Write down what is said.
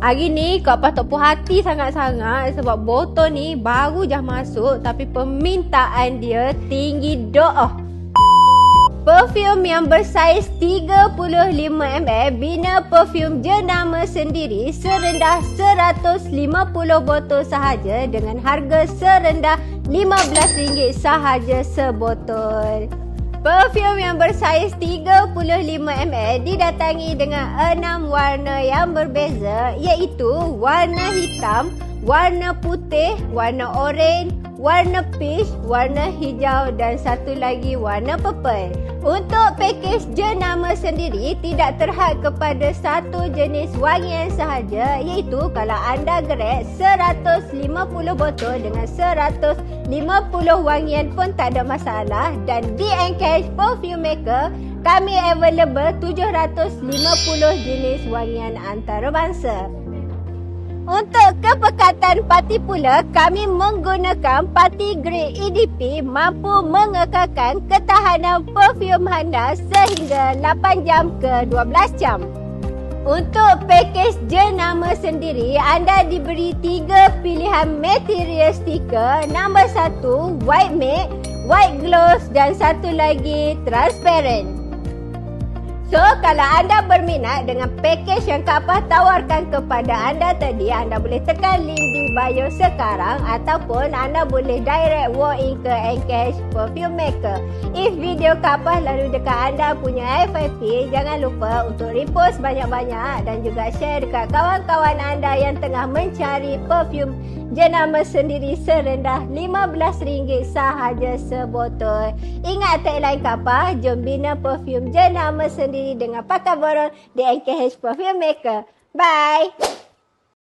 Hari ni kau patut puas hati sangat-sangat sebab botol ni baru je masuk tapi permintaan dia tinggi doh. Perfume yang bersaiz 35ml bina perfume jenama sendiri serendah 150 botol sahaja dengan harga serendah RM15 sahaja sebotol. Perfume yang bersaiz 35ml didatangi dengan 6 warna yang berbeza iaitu warna hitam, warna putih, warna oranye, warna peach, warna hijau dan satu lagi warna purple. Untuk pakej jenama sendiri tidak terhad kepada satu jenis wangian sahaja iaitu kalau anda gerek 150 botol dengan 150 wangian pun tak ada masalah dan di Encash Perfume Maker kami available 750 jenis wangian antarabangsa. Untuk kepekatan parti pula, kami menggunakan parti grade EDP mampu mengekalkan ketahanan perfume anda sehingga 8 jam ke 12 jam. Untuk pakej jenama sendiri, anda diberi 3 pilihan material stiker. Nombor 1, white matte, white gloss dan satu lagi transparent. So, kalau anda berminat dengan pakej yang Kak Pah tawarkan kepada anda tadi, anda boleh tekan link di bio sekarang ataupun anda boleh direct walk in ke Encash Perfume Maker. If video Kak Pah lalu dekat anda punya FYP, jangan lupa untuk repost banyak-banyak dan juga share dekat kawan-kawan anda yang tengah mencari perfume jenama sendiri serendah RM15 sahaja sebotol. Ingat tagline Kak Pah, jom bina perfume jenama sendiri dengan pakai borong di Encash Perfume Maker. Bye!